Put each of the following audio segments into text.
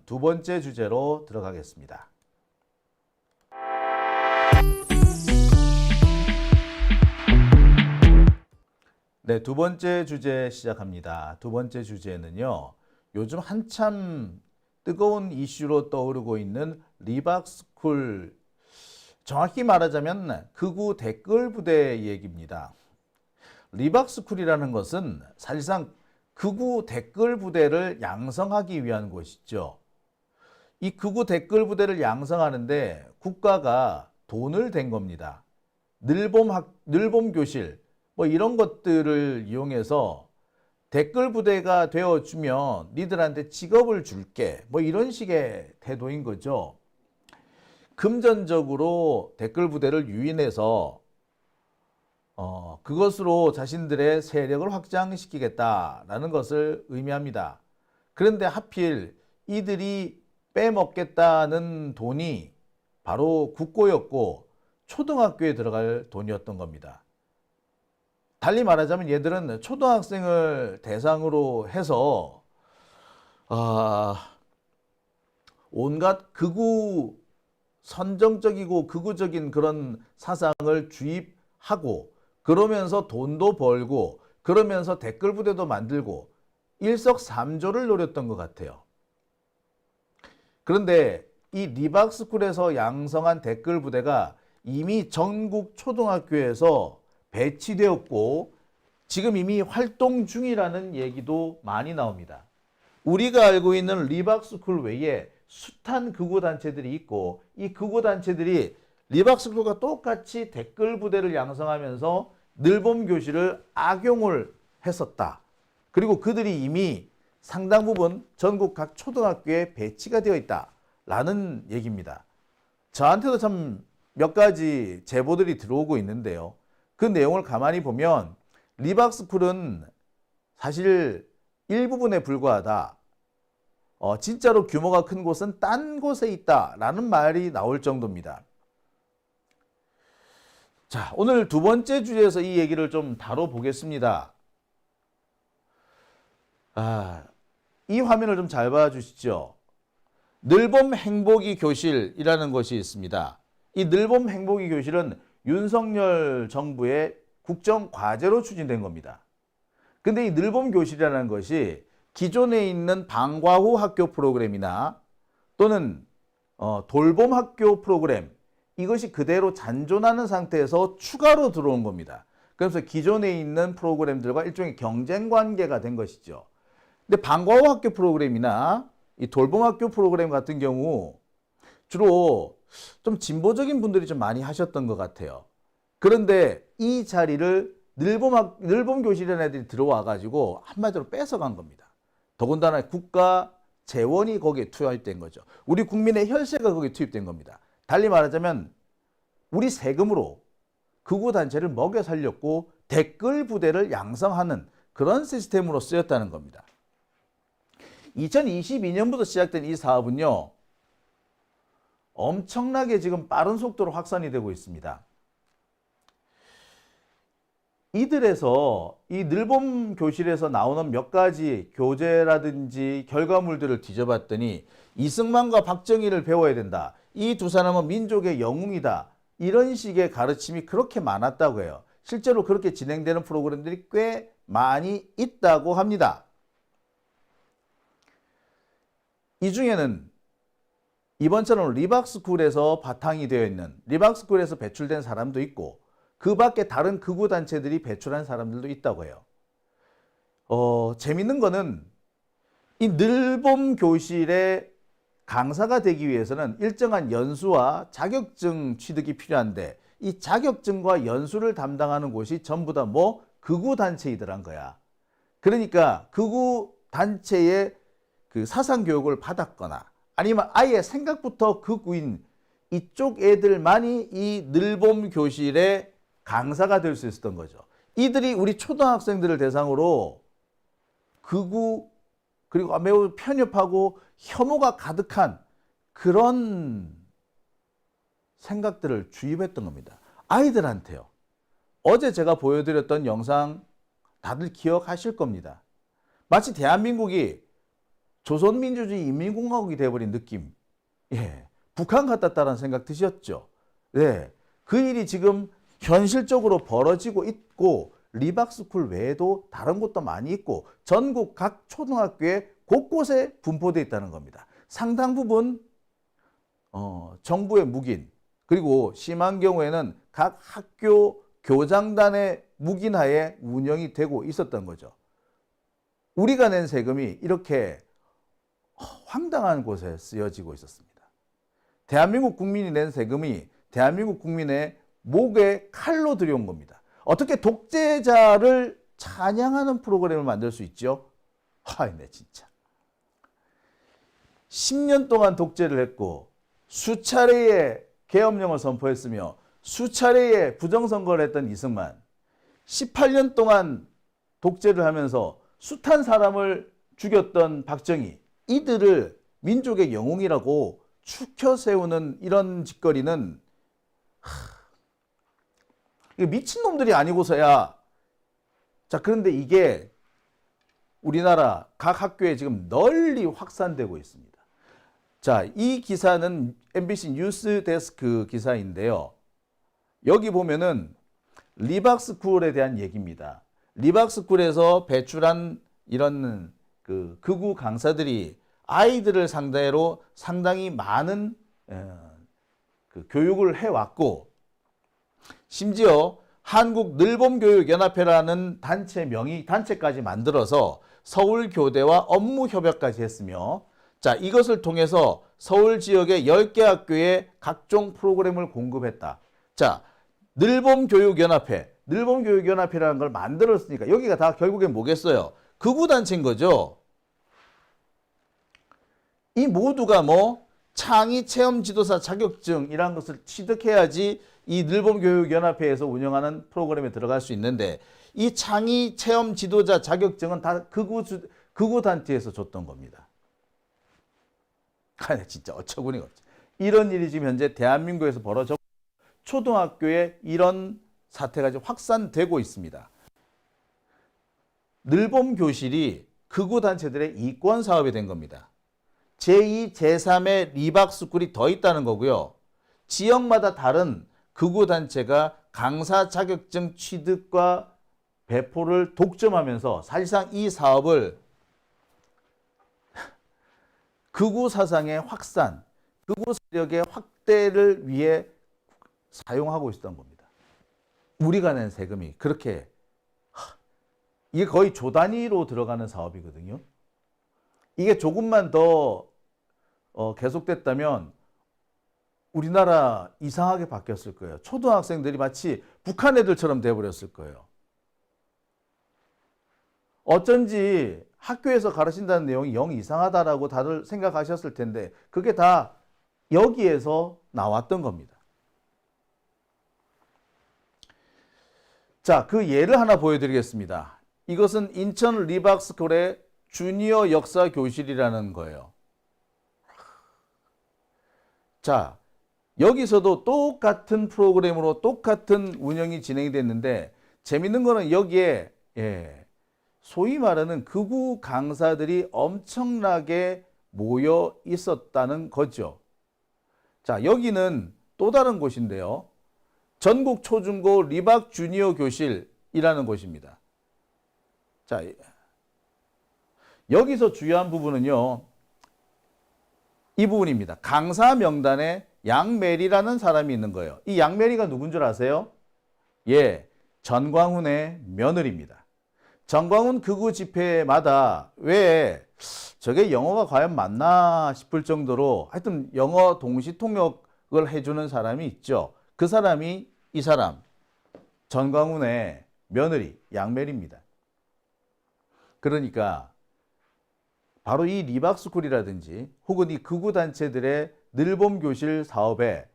두 번째 주제로 들어가겠습니다. 네, 두 번째 주제 시작합니다. 두 번째 주제는요, 요즘 한참 뜨거운 이슈로 떠오르고 있는 리박스쿨, 정확히 말하자면 극우 댓글 부대 얘기입니다. 리박스쿨이라는 것은 사실상 극우 댓글 부대를 양성하기 위한 곳이죠. 이 극우 댓글 부대를 양성하는데 국가가 돈을 댄 겁니다. 늘봄 교실 뭐 이런 것들을 이용해서 댓글 부대가 되어주면 니들한테 직업을 줄게 뭐 이런 식의 태도인 거죠. 금전적으로 댓글 부대를 유인해서 그것으로 자신들의 세력을 확장시키겠다라는 것을 의미합니다. 그런데 하필 이들이 빼먹겠다는 돈이 바로 국고였고 초등학교에 들어갈 돈이었던 겁니다. 달리 말하자면 얘들은 초등학생을 대상으로 해서 온갖 극우 선정적이고 극우적인 그런 사상을 주입하고 그러면서 돈도 벌고 그러면서 댓글 부대도 만들고 일석삼조를 노렸던 것 같아요. 그런데 이 리박스쿨에서 양성한 댓글 부대가 이미 전국 초등학교에서 배치되었고 지금 이미 활동 중이라는 얘기도 많이 나옵니다. 우리가 알고 있는 리박스쿨 외에 숱한 극우 단체들이 있고 이 극우 단체들이 리박스쿨과 똑같이 댓글 부대를 양성하면서 늘봄 교실을 악용을 했었다. 그리고 그들이 이미 상당 부분 전국 각 초등학교에 배치가 되어 있다라는 얘기입니다. 저한테도 참 몇 가지 제보들이 들어오고 있는데요. 그 내용을 가만히 보면 리박스쿨은 사실 일부분에 불과하다. 진짜로 규모가 큰 곳은 딴 곳에 있다라는 말이 나올 정도입니다. 자, 오늘 두 번째 주제에서 이 얘기를 좀 다뤄보겠습니다. 이 화면을 좀 잘 봐주시죠. 늘봄 행복이 교실이라는 것이 있습니다. 이 늘봄 행복이 교실은 윤석열 정부의 국정과제로 추진된 겁니다. 근데 이 늘봄 교실이라는 것이 기존에 있는 방과 후 학교 프로그램이나 또는 돌봄 학교 프로그램 이것이 그대로 잔존하는 상태에서 추가로 들어온 겁니다. 그래서 기존에 있는 프로그램들과 일종의 경쟁 관계가 된 것이죠. 근데 방과 후 학교 프로그램이나 이 돌봄 학교 프로그램 같은 경우 주로 좀 진보적인 분들이 좀 많이 하셨던 것 같아요. 그런데 이 자리를 늘봄 교실이라는 애들이 들어와 가지고 한마디로 뺏어간 겁니다. 더군다나 국가 재원이 거기에 투입된 거죠. 우리 국민의 혈세가 거기에 투입된 겁니다. 달리 말하자면 우리 세금으로 극우 단체를 먹여 살렸고 댓글 부대를 양성하는 그런 시스템으로 쓰였다는 겁니다. 2022년부터 시작된 이 사업은요, 엄청나게 지금 빠른 속도로 확산이 되고 있습니다. 이들에서 이 늘봄 교실에서 나오는 몇 가지 교재라든지 결과물들을 뒤져봤더니 이승만과 박정희를 배워야 된다. 이 두 사람은 민족의 영웅이다. 이런 식의 가르침이 그렇게 많았다고 해요. 실제로 그렇게 진행되는 프로그램들이 꽤 많이 있다고 합니다. 이 중에는 이번처럼 리박스쿨에서 바탕이 되어 있는 리박스쿨에서 배출된 사람도 있고 그 밖에 다른 극우 단체들이 배출한 사람들도 있다고 해요. 재밌는 거는 이 늘봄 교실의 강사가 되기 위해서는 일정한 연수와 자격증 취득이 필요한데 이 자격증과 연수를 담당하는 곳이 전부 다 극우 단체이더란 거야. 그러니까 극우 단체의 그 사상 교육을 받았거나 아니면 아예 생각부터 극우인 이쪽 애들만이 이 늘봄 교실의 강사가 될 수 있었던 거죠. 이들이 우리 초등학생들을 대상으로 극우 그리고 매우 편협하고 혐오가 가득한 그런 생각들을 주입했던 겁니다. 아이들한테요. 어제 제가 보여드렸던 영상 다들 기억하실 겁니다. 마치 대한민국이 조선민주주의 인민공화국이 돼버린 느낌. 예, 북한 같았다는 생각 드셨죠? 네, 그 일이 지금 현실적으로 벌어지고 있고 리박스쿨 외에도 다른 곳도 많이 있고 전국 각 초등학교에 곳곳에 분포되어 있다는 겁니다. 상당 부분 정부의 묵인, 그리고 심한 경우에는 각 학교 교장단의 묵인하에 운영이 되고 있었던 거죠. 우리가 낸 세금이 이렇게 황당한 곳에 쓰여지고 있었습니다. 대한민국 국민이 낸 세금이 대한민국 국민의 목에 칼로 들여온 겁니다. 어떻게 독재자를 찬양하는 프로그램을 만들 수 있죠? 하이네 진짜. 10년 동안 독재를 했고 수차례의 계엄령을 선포했으며 수차례의 부정선거를 했던 이승만, 18년 동안 독재를 하면서 숱한 사람을 죽였던 박정희, 이들을 민족의 영웅이라고 추켜 세우는 이런 짓거리는 미친놈들이 아니고서야. 자, 그런데 이게 우리나라 각 학교에 지금 널리 확산되고 있습니다. 자, 이 기사는 MBC 뉴스 데스크 기사인데요. 여기 보면은 리박스쿨에 대한 얘기입니다. 리박스쿨에서 배출한 이런 극우 강사들이 아이들을 상대로 상당히 많은 교육을 해왔고, 심지어 한국늘봄교육연합회라는 단체까지 만들어서 서울교대와 업무협약까지 했으며, 자, 이것을 통해서 서울 지역의 10개 학교에 각종 프로그램을 공급했다. 자, 늘봄교육연합회라는 걸 만들었으니까 여기가 다 결국엔 뭐겠어요? 극우단체인 거죠. 이 모두가 창의 체험 지도사 자격증이라는 것을 취득해야지 이 늘봄교육연합회에서 운영하는 프로그램에 들어갈 수 있는데, 이 창의 체험 지도자 자격증은 다 극우 단체에서 줬던 겁니다. 아니 진짜 어처구니가 없죠. 이런 일이 지금 현재 대한민국에서 벌어졌고 초등학교에 이런 사태가 지금 확산되고 있습니다. 늘봄교실이 극우 단체들의 이권 사업이 된 겁니다. 제2, 제3의 리박스쿨이 더 있다는 거고요. 지역마다 다른 극우 단체가 강사 자격증 취득과 배포를 독점하면서 사실상 이 사업을 극우 사상의 확산, 극우 세력의 확대를 위해 사용하고 있었던 겁니다. 우리가 낸 세금이 그렇게, 이게 거의 조 단위로 들어가는 사업이거든요. 이게 조금만 더 계속됐다면 우리나라 이상하게 바뀌었을 거예요. 초등학생들이 마치 북한 애들처럼 돼버렸을 거예요. 어쩐지 학교에서 가르친다는 내용이 영 이상하다라고 다들 생각하셨을 텐데 그게 다 여기에서 나왔던 겁니다. 자, 그 예를 하나 보여드리겠습니다. 이것은 인천 리박스쿨의 주니어 역사 교실이라는 거예요. 자, 여기서도 똑같은 프로그램으로 똑같은 운영이 진행이 됐는데 재밌는 거는 여기에 소위 말하는 극우 강사들이 엄청나게 모여 있었다는 거죠. 자, 여기는 또 다른 곳인데요. 전국 초중고 리박 주니어 교실이라는 곳입니다. 자, 여기서 중요한 부분은요, 이 부분입니다. 강사 명단에 양메리라는 사람이 있는 거예요. 이 양메리가 누군 줄 아세요? 예, 전광훈의 며느리입니다. 전광훈 극우 집회마다 왜 저게 영어가 과연 맞나 싶을 정도로 하여튼 영어 동시 통역을 해주는 사람이 있죠. 그 사람이 이 사람, 전광훈의 며느리 양메리입니다. 그러니까 바로 이 리박스쿨이라든지 혹은 이 극우 단체들의 늘봄교실 사업에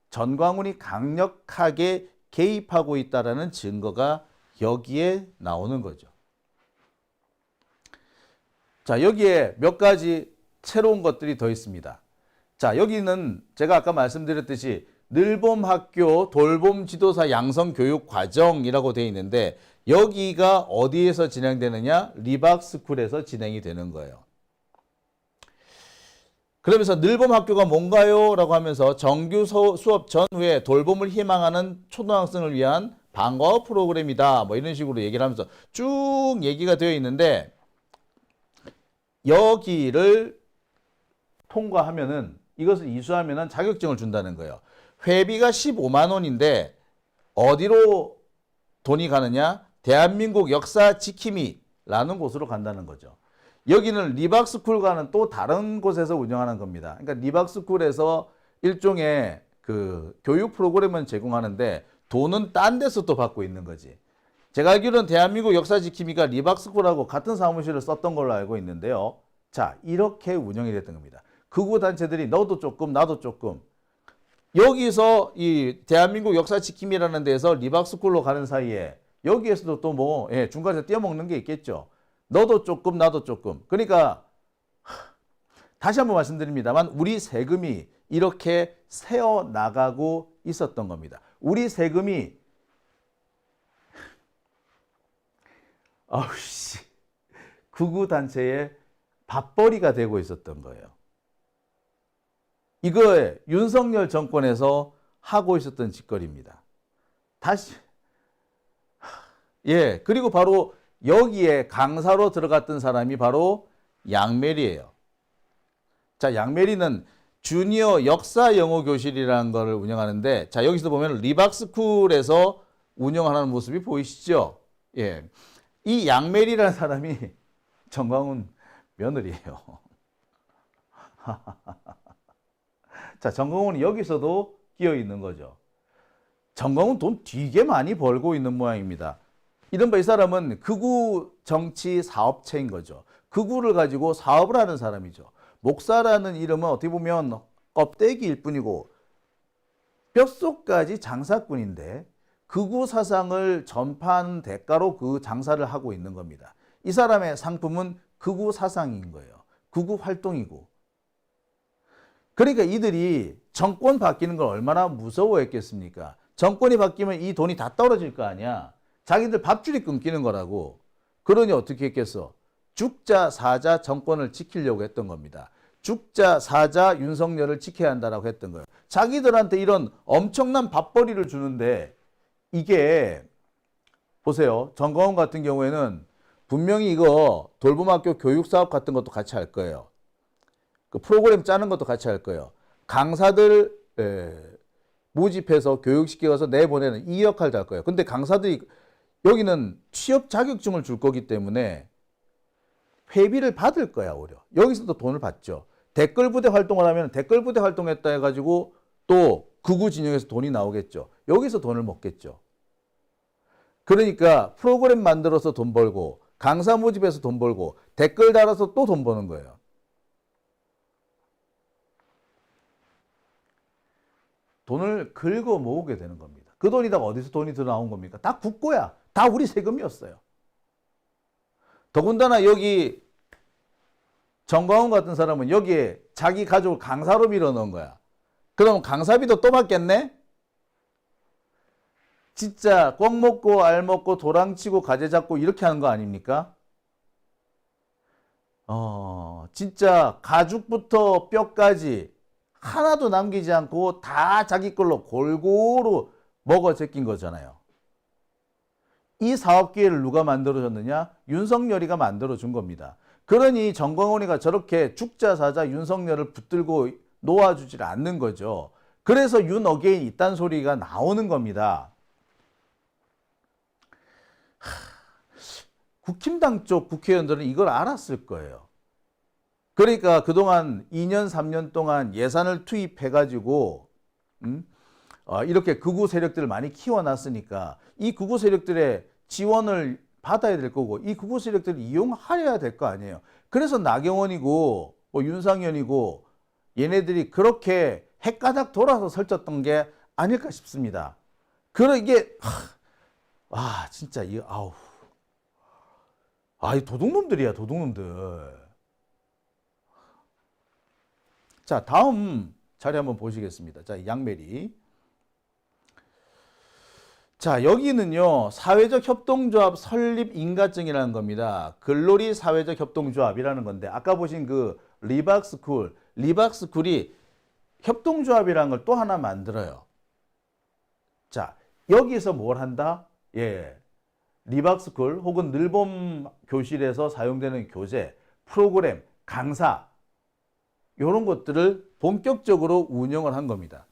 전광훈이 강력하게 개입하고 있다는 증거가 여기에 나오는 거죠. 자, 여기에 몇 가지 새로운 것들이 더 있습니다. 자, 여기는 제가 아까 말씀드렸듯이 늘봄학교 돌봄지도사 양성교육과정이라고 되어 있는데 여기가 어디에서 진행되느냐? 리박스쿨에서 진행이 되는 거예요. 그러면서 늘봄 학교가 뭔가요? 라고 하면서 정규 수업 전후에 돌봄을 희망하는 초등학생을 위한 방과후 프로그램이다. 뭐 이런 식으로 얘기를 하면서 쭉 얘기가 되어 있는데 여기를 통과하면은 이것을 이수하면은 자격증을 준다는 거예요. 회비가 15만 원인데 어디로 돈이 가느냐? 대한민국 역사 지킴이라는 곳으로 간다는 거죠. 여기는 리박스쿨과는 또 다른 곳에서 운영하는 겁니다. 그러니까 리박스쿨에서 일종의 그 교육 프로그램은 제공하는데 돈은 딴 데서 또 받고 있는 거지. 제가 알기로는 대한민국 역사 지킴이가 리박스쿨하고 같은 사무실을 썼던 걸로 알고 있는데요. 자, 이렇게 운영이 됐던 겁니다. 극우 단체들이 너도 조금 나도 조금 여기서 이 대한민국 역사 지킴이라는 데서 리박스쿨로 가는 사이에 여기에서도 또 뭐 중간에서 떼어먹는 게 있겠죠. 너도 조금 나도 조금. 그러니까 다시 한번 말씀드립니다만 우리 세금이 이렇게 새어나가고 있었던 겁니다. 우리 세금이 아우씨 극우단체의 밥벌이가 되고 있었던 거예요. 이거에 윤석열 정권에서 하고 있었던 짓거리입니다. 다시 그리고 바로 여기에 강사로 들어갔던 사람이 바로 양메리예요. 자, 양메리는 주니어 역사 영어 교실이라는 것을 운영하는데 자, 여기서 보면 리박스쿨에서 운영하는 모습이 보이시죠? 이 양메리라는 사람이 정광훈 며느리예요. 자, 정광훈이 여기서도 끼어 있는 거죠. 정광훈 돈 되게 많이 벌고 있는 모양입니다. 이른바 이 사람은 극우 정치 사업체인 거죠. 극우를 가지고 사업을 하는 사람이죠. 목사라는 이름은 어떻게 보면 껍데기일 뿐이고 뼛속까지 장사꾼인데 극우 사상을 전파하는 대가로 그 장사를 하고 있는 겁니다. 이 사람의 상품은 극우 사상인 거예요. 극우 활동이고. 그러니까 이들이 정권 바뀌는 걸 얼마나 무서워했겠습니까? 정권이 바뀌면 이 돈이 다 떨어질 거 아니야. 자기들 밥줄이 끊기는 거라고. 그러니 어떻게 했겠어? 죽자 사자 정권을 지키려고 했던 겁니다. 죽자 사자 윤석열을 지켜야 한다라고 했던 거예요. 자기들한테 이런 엄청난 밥벌이를 주는데 이게 보세요. 정광훈 같은 경우에는 분명히 이거 돌봄학교 교육사업 같은 것도 같이 할 거예요. 그 프로그램 짜는 것도 같이 할 거예요. 강사들 모집해서 교육시켜서 내보내는 이 역할도 할 거예요. 근데 강사들이 여기는 취업 자격증을 줄 거기 때문에 회비를 받을 거야, 오히려. 여기서도 돈을 받죠. 댓글 부대 활동을 하면 댓글 부대 활동했다 해가지고 또 극우 진영에서 돈이 나오겠죠. 여기서 돈을 먹겠죠. 그러니까 프로그램 만들어서 돈 벌고 강사 모집해서 돈 벌고 댓글 달아서 또 돈 버는 거예요. 돈을 긁어 모으게 되는 겁니다. 그 돈이 다 어디서 돈이 더 나온 겁니까? 다 국고야. 다 우리 세금이었어요. 더군다나 여기 정광훈 같은 사람은 여기에 자기 가족을 강사로 밀어넣은 거야. 그러면 강사비도 또 받겠네? 진짜 꽉 먹고 알 먹고 도랑치고 가재 잡고 이렇게 하는 거 아닙니까? 진짜 가죽부터 뼈까지 하나도 남기지 않고 다 자기 걸로 골고루 먹어 제낀 거잖아요. 이 사업 기회를 누가 만들어줬느냐? 윤석열이가 만들어준 겁니다. 그러니 정광훈이가 저렇게 죽자 사자 윤석열을 붙들고 놓아주질 않는 거죠. 그래서 윤 어게인 이딴 소리가 나오는 겁니다. 국힘당 쪽 국회의원들은 이걸 알았을 거예요. 그러니까 그동안 2년, 3년 동안 예산을 투입해가지고 이렇게 극우 세력들을 많이 키워놨으니까 이 극우 세력들의 지원을 받아야 될 거고 이 극우 세력들을 이용하려야 될 거 아니에요. 그래서 나경원이고 윤상현이고 얘네들이 그렇게 헷가닥 돌아서 설쳤던 게 아닐까 싶습니다. 이게 진짜 이 도둑놈들이야, 도둑놈들. 자, 다음 자리 한번 보시겠습니다. 자, 양메리. 자, 여기는요, 사회적 협동조합 설립 인가증이라는 겁니다. 글로리 사회적 협동조합이라는 건데, 아까 보신 그 리박스쿨, 리박스쿨이 협동조합이라는 걸 또 하나 만들어요. 자, 여기서 뭘 한다? 예. 리박스쿨 혹은 늘봄 교실에서 사용되는 교재, 프로그램, 강사 이런 것들을 본격적으로 운영을 한 겁니다.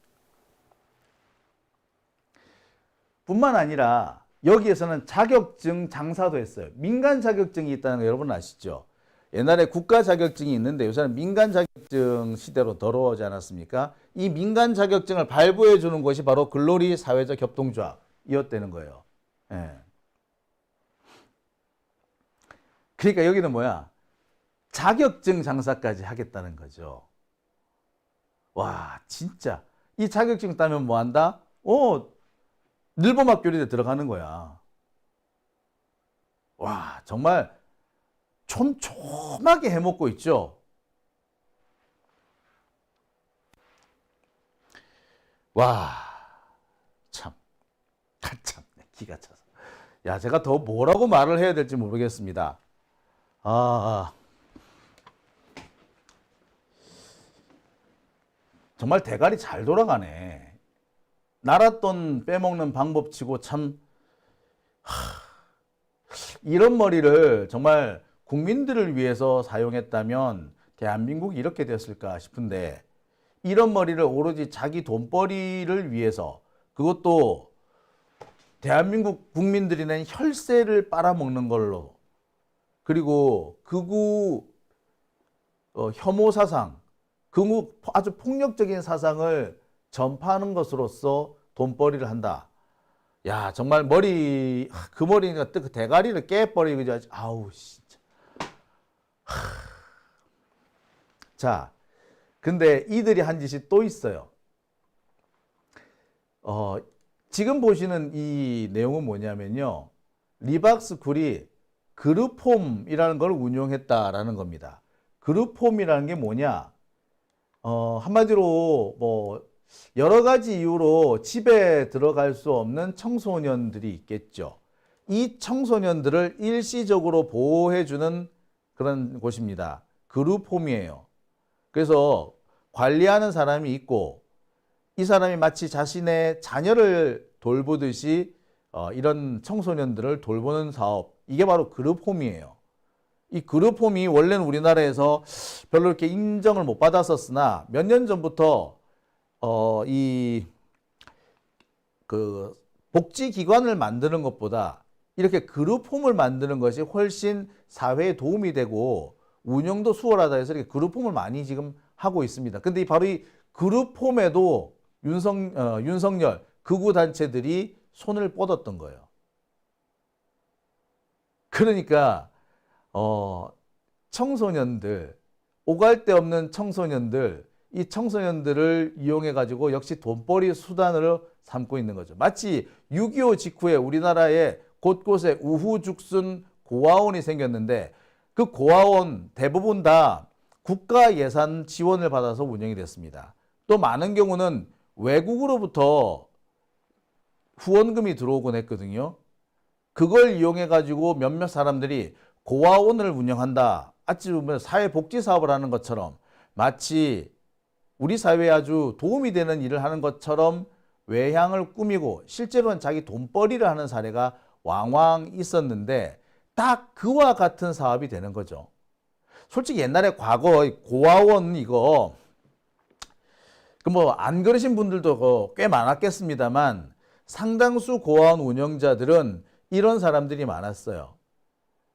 뿐만 아니라 여기에서는 자격증 장사도 했어요. 민간 자격증이 있다는 거 여러분 아시죠? 옛날에 국가 자격증이 있는데 요새는 민간 자격증 시대로 더러워지 않았습니까? 이 민간 자격증을 발부해 주는 것이 바로 글로리 사회적 협동조합이었다는 거예요. 예. 그러니까 여기는 뭐야? 자격증 장사까지 하겠다는 거죠. 와, 진짜. 이 자격증 따면 뭐 한다? 늘봄학교리에 들어가는 거야. 와, 정말 촘촘하게 해먹고 있죠. 와, 참, 기가 차서. 야, 제가 더 뭐라고 말을 해야 될지 모르겠습니다. 정말 대가리 잘 돌아가네. 나라 돈 빼먹는 방법치고 참 이런 머리를 정말 국민들을 위해서 사용했다면 대한민국이 이렇게 됐을까 싶은데 이런 머리를 오로지 자기 돈벌이를 위해서 그것도 대한민국 국민들이 낸 혈세를 빨아먹는 걸로 그리고 극우 혐오 사상, 극우 아주 폭력적인 사상을 전파하는 것으로서 돈벌이를 한다. 야, 정말 그 머리가 그 대가리를 깨버리고, 아우, 진짜. 자, 근데 이들이 한 짓이 또 있어요. 지금 보시는 이 내용은 뭐냐면요. 리박스쿨이 그룹홈이라는 걸 운영했다라는 겁니다. 그룹홈이라는 게 뭐냐? 한마디로 뭐 여러 가지 이유로 집에 들어갈 수 없는 청소년들이 있겠죠. 이 청소년들을 일시적으로 보호해주는 그런 곳입니다. 그룹홈이에요. 그래서 관리하는 사람이 있고 이 사람이 마치 자신의 자녀를 돌보듯이 이런 청소년들을 돌보는 사업, 이게 바로 그룹홈이에요. 이 그룹홈이 원래는 우리나라에서 별로 이렇게 인정을 못 받았었으나 몇 년 전부터 복지기관을 만드는 것보다 이렇게 그룹홈을 만드는 것이 훨씬 사회에 도움이 되고 운영도 수월하다 해서 이렇게 그룹홈을 많이 지금 하고 있습니다. 근데 바로 이 그룹홈에도 윤석열 극우 단체들이 손을 뻗었던 거예요. 그러니까 청소년들, 오갈 데 없는 청소년들, 이 청소년들을 이용해 가지고 역시 돈벌이 수단으로 삼고 있는 거죠. 마치 6.25 직후에 우리나라에 곳곳에 우후죽순 고아원이 생겼는데 그 고아원 대부분 다 국가 예산 지원을 받아서 운영이 됐습니다. 또 많은 경우는 외국으로부터 후원금이 들어오곤 했거든요. 그걸 이용해 가지고 몇몇 사람들이 고아원을 운영한다. 어찌 보면 사회복지 사업을 하는 것처럼 마치 우리 사회에 아주 도움이 되는 일을 하는 것처럼 외향을 꾸미고 실제로는 자기 돈벌이를 하는 사례가 왕왕 있었는데 딱 그와 같은 사업이 되는 거죠. 솔직히 옛날에 과거 고아원 이거 안 그러신 분들도 꽤 많았겠습니다만 상당수 고아원 운영자들은 이런 사람들이 많았어요.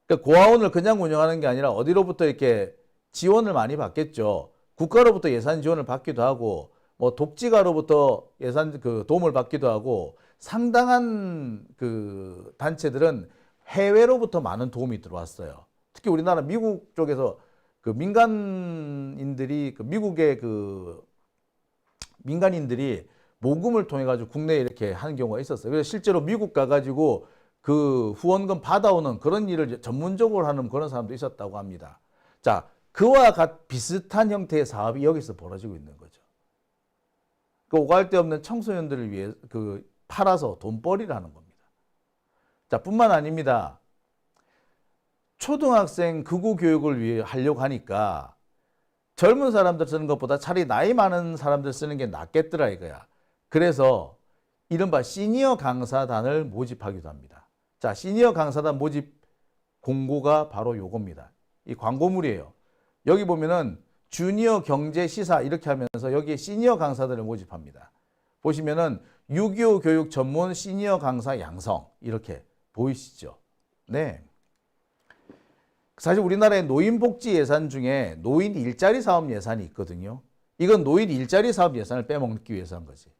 그러니까 고아원을 그냥 운영하는 게 아니라 어디로부터 이렇게 지원을 많이 받겠죠. 국가로부터 예산 지원을 받기도 하고 뭐 독지가로부터 예산 도움을 받기도 하고 상당한 그 단체들은 해외로부터 많은 도움이 들어왔어요. 특히 우리나라 미국 쪽에서 그 민간인들이 미국의 민간인들이 모금을 통해 가지고 국내에 이렇게 하는 경우가 있었어요. 그래서 실제로 미국 가가지고 그 후원금 받아오는 그런 일을 전문적으로 하는 그런 사람도 있었다고 합니다. 자, 그와 비슷한 형태의 사업이 여기서 벌어지고 있는 거죠. 오갈 데 없는 청소년들을 위해 팔아서 돈벌이를 하는 겁니다. 자, 뿐만 아닙니다. 초등학생 극우 교육을 위해 하려고 하니까 젊은 사람들 쓰는 것보다 차라리 나이 많은 사람들 쓰는 게 낫겠더라 이거야. 그래서 이른바 시니어 강사단을 모집하기도 합니다. 자, 시니어 강사단 모집 공고가 바로 요겁니다. 이 광고물이에요. 여기 보면은 주니어 경제 시사 이렇게 하면서 여기에 시니어 강사들을 모집합니다. 보시면은 6.25 교육 전문 시니어 강사 양성 이렇게 보이시죠? 네. 사실 우리나라의 노인복지 예산 중에 노인 일자리 사업 예산이 있거든요. 이건 노인 일자리 사업 예산을 빼먹기 위해서 한 거지.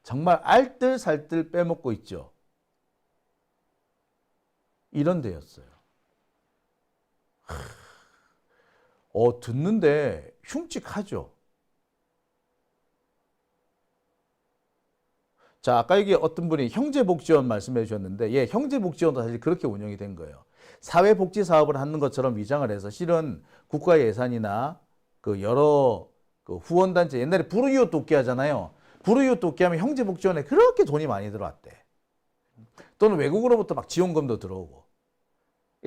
정말 알뜰살뜰 빼먹고 있죠. 이런 데였어요. 듣는데 흉측하죠. 자, 아까 여기 어떤 분이 형제복지원 말씀해 주셨는데, 예, 형제복지원도 사실 그렇게 운영이 된 거예요. 사회복지 사업을 하는 것처럼 위장을 해서 실은 국가 예산이나 그 여러 그 후원단체, 옛날에 불우이웃 돕기 하잖아요. 불우이웃 돕기 하면 형제복지원에 그렇게 돈이 많이 들어왔대. 또는 외국으로부터 막 지원금도 들어오고.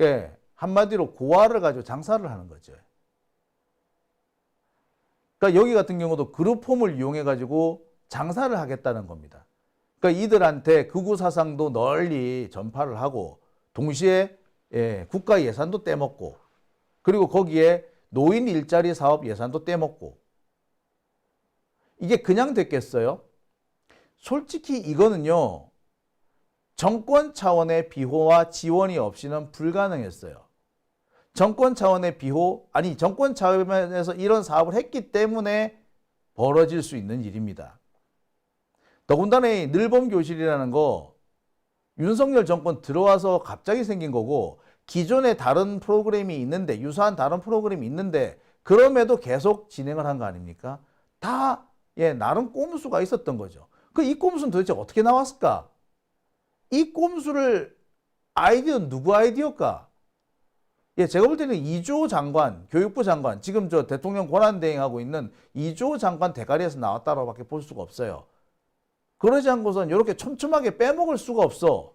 예, 한마디로 고아를 가지고 장사를 하는 거죠. 그러니까 여기 같은 경우도 그룹홈을 이용해 가지고 장사를 하겠다는 겁니다. 그러니까 이들한테 극우 사상도 널리 전파를 하고 동시에 국가 예산도 떼먹고 그리고 거기에 노인 일자리 사업 예산도 떼먹고 이게 그냥 됐겠어요? 솔직히 이거는요. 정권 차원의 비호와 지원이 없이는 불가능했어요. 정권 차원의 비호, 아니 정권 차원에서 이런 사업을 했기 때문에 벌어질 수 있는 일입니다. 더군다나 이 늘봄교실이라는 거 윤석열 정권 들어와서 갑자기 생긴 거고 기존에 다른 프로그램이 있는데 유사한 다른 프로그램이 있는데 그럼에도 계속 진행을 한 거 아닙니까? 다 나름 꼼수가 있었던 거죠. 이 꼼수는 도대체 어떻게 나왔을까? 이 꼼수를 아이디어는 누구 아이디어일까? 제가 볼 때는 이주호 장관, 교육부 장관, 지금 저 대통령 권한대행하고 있는 이주호 장관 대가리에서 나왔다고 밖에 볼 수가 없어요. 그러지 않고선 이렇게 촘촘하게 빼먹을 수가 없어.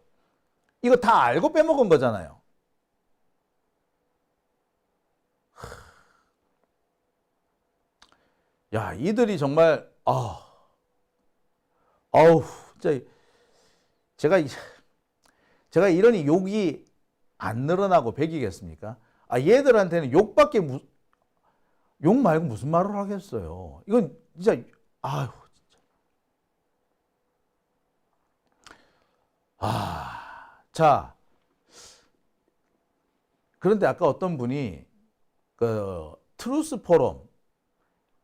이거 다 알고 빼먹은 거잖아요. 야, 이들이 정말, 진짜, 제가 이러니 욕이 안 늘어나고 백이겠습니까? 얘들한테는 욕 말고 무슨 말을 하겠어요. 이건 진짜, 자, 그런데 아까 어떤 분이 트루스 포럼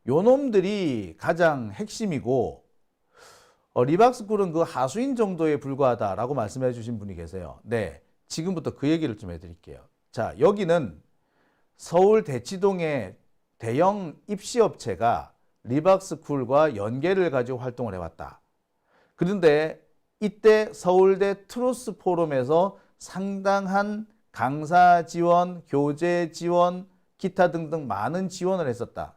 요 놈들이 가장 핵심이고 리박스쿨은 그 하수인 정도에 불과하다라고 말씀해 주신 분이 계세요. 네, 지금부터 그 얘기를 좀 해드릴게요. 자, 여기는 서울 대치동의 대형 입시업체가 리박스쿨과 연계를 가지고 활동을 해왔다. 그런데 이때 서울대 트루스 포럼에서 상당한 강사 지원, 교재 지원, 기타 등등 많은 지원을 했었다.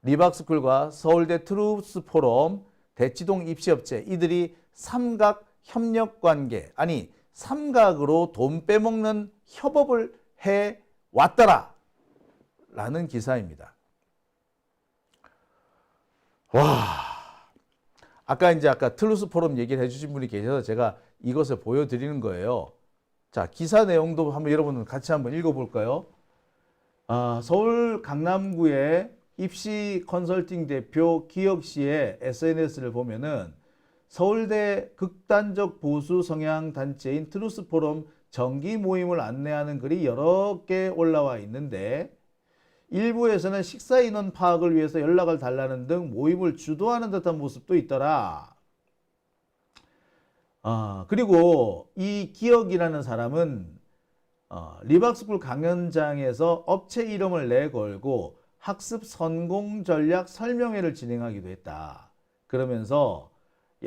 리박스쿨과 서울대 트루스 포럼, 대치동 입시업체 이들이 삼각 협력 관계, 아니 삼각으로 돈 빼먹는 협업을 해 왔더라 라는 기사입니다. 아까 트루스 포럼 얘기를 해주신 분이 계셔서 제가 이것을 보여드리는 거예요. 자, 기사 내용도 한번 여러분 같이 한번 읽어볼까요? 서울 강남구의 입시 컨설팅 대표 기혁 씨의 SNS를 보면은 서울대 극단적 보수 성향 단체인 트루스 포럼 정기 모임을 안내하는 글이 여러 개 올라와 있는데 일부에서는 식사 인원 파악을 위해서 연락을 달라는 등 모임을 주도하는 듯한 모습도 있더라. 그리고 이 기혁이라는 사람은 리박스쿨 강연장에서 업체 이름을 내걸고 학습 성공 전략 설명회를 진행하기도 했다. 그러면서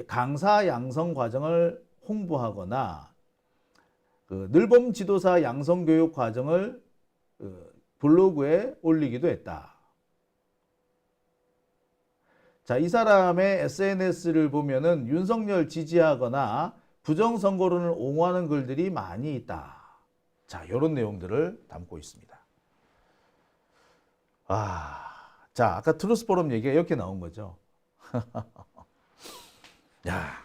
강사 양성 과정을 홍보하거나 늘봄 지도사 양성 교육 과정을 블로그에 올리기도 했다. 자, 이 사람의 SNS를 보면은 윤석열 지지하거나 부정선거론을 옹호하는 글들이 많이 있다. 자, 이런 내용들을 담고 있습니다. 자, 아까 트루스 포럼 얘기가 이렇게 나온 거죠. 야,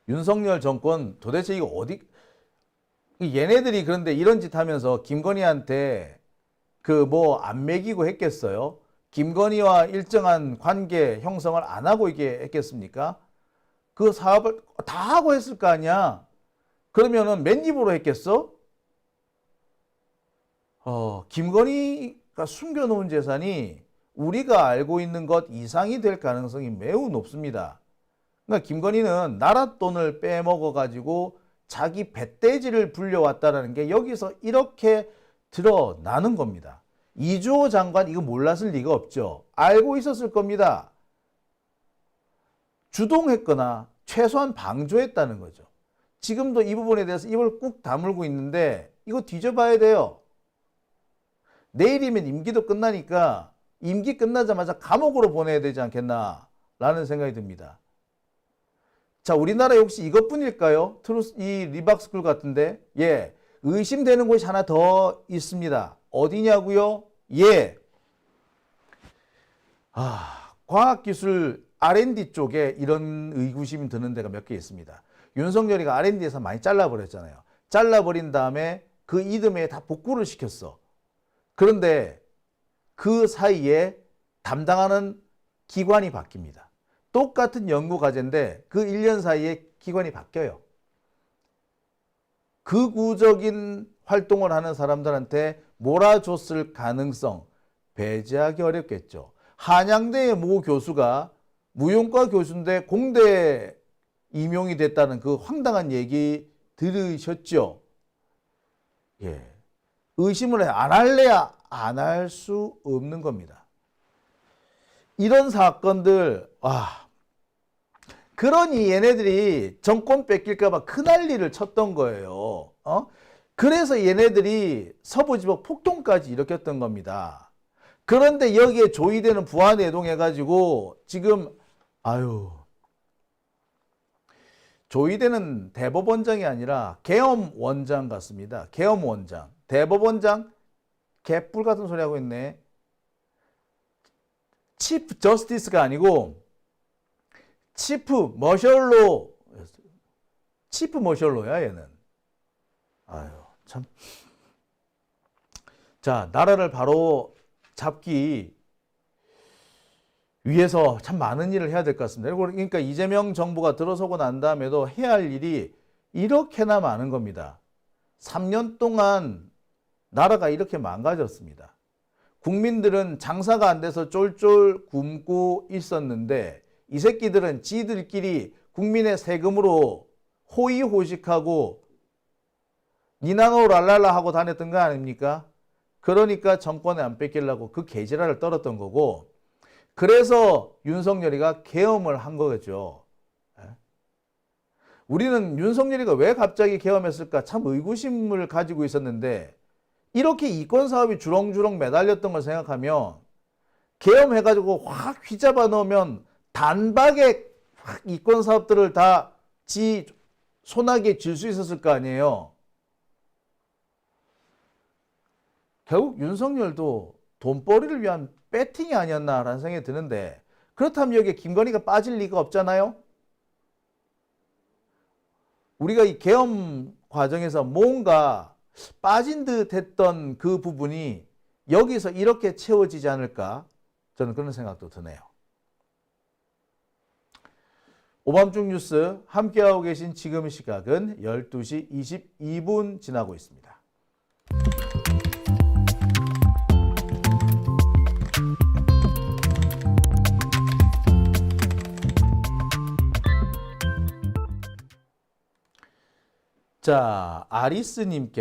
윤석열 정권 도대체 이거 어디, 얘네들이 그런데 이런 짓 하면서 김건희한테 그 뭐 안 먹이고 했겠어요? 김건희와 일정한 관계 형성을 안 하고 이게 했겠습니까? 그 사업을 다 하고 했을 거 아니야? 그러면은 맨입으로 했겠어? 김건희가 숨겨놓은 재산이 우리가 알고 있는 것 이상이 될 가능성이 매우 높습니다. 그러니까 김건희는 나라 돈을 빼먹어가지고 자기 배떼지를 불려왔다는 게 여기서 이렇게 드러나는 겁니다. 이주호 장관 이거 몰랐을 리가 없죠. 알고 있었을 겁니다. 주동했거나 최소한 방조했다는 거죠. 지금도 이 부분에 대해서 입을 꾹 다물고 있는데 이거 뒤져봐야 돼요. 내일이면 임기도 끝나니까 임기 끝나자마자 감옥으로 보내야 되지 않겠나 라는 생각이 듭니다. 자, 우리나라에 혹시 이것뿐일까요? 이 리박스쿨 같은데? 예, 의심되는 곳이 하나 더 있습니다. 어디냐고요? 예, 과학기술 R&D 쪽에 이런 의구심이 드는 데가 몇 개 있습니다. 윤석열이가 R&D에서 많이 잘라버렸잖아요. 잘라버린 다음에 그 이듬해에 다 복구를 시켰어. 그런데 그 사이에 담당하는 기관이 바뀝니다. 똑같은 연구 과제인데 그 1년 사이에 기관이 바뀌어요. 극우적인 활동을 하는 사람들한테 몰아줬을 가능성 배제하기 어렵겠죠. 한양대의 모 교수가 무용과 교수인데 공대 임용이 됐다는 그 황당한 얘기 들으셨죠? 예. 의심을 안 할래야 안 할 수 없는 겁니다. 이런 사건들, 그러니 얘네들이 정권 뺏길까봐 큰 난리를 쳤던 거예요. 그래서 얘네들이 서부지법 폭동까지 일으켰던 겁니다. 그런데 여기에 조이되는 부안해동해가지고 지금 조이되는 대법원장이 아니라 계엄원장 같습니다. 계엄원장. 대법원장 개뿔 같은 소리 하고 있네. 치프 저스티스가 아니고 치프 머셜로야 얘는. 참. 자, 나라를 바로 잡기 위해서 참 많은 일을 해야 될 것 같습니다. 그러니까 이재명 정부가 들어서고 난 다음에도 해야 할 일이 이렇게나 많은 겁니다. 3년 동안 나라가 이렇게 망가졌습니다. 국민들은 장사가 안 돼서 쫄쫄 굶고 있었는데 이 새끼들은 지들끼리 국민의 세금으로 호의호식하고 니나노 랄랄라 하고 다녔던 거 아닙니까? 그러니까 정권에 안 뺏기려고 그 개지랄을 떨었던 거고, 그래서 윤석열이가 계엄을 한 거겠죠. 우리는 윤석열이가 왜 갑자기 계엄했을까 참 의구심을 가지고 있었는데, 이렇게 이권 사업이 주렁주렁 매달렸던 걸 생각하면 계엄해가지고 확 휘잡아 넣으면 단박에 확 이권 사업들을 다 지 손아귀에 쥘 수 있었을 거 아니에요. 결국 윤석열도 돈벌이를 위한 배팅이 아니었나라는 생각이 드는데, 그렇다면 여기에 김건희가 빠질 리가 없잖아요. 우리가 이 계엄 과정에서 뭔가 빠진 듯 했던 그 부분이 여기서 이렇게 채워지지 않을까, 저는 그런 생각도 드네요. 오밤중 뉴스 함께하고 계신 지금 시각은 12시 22분 지나고 있습니다. 자, 아리스님께서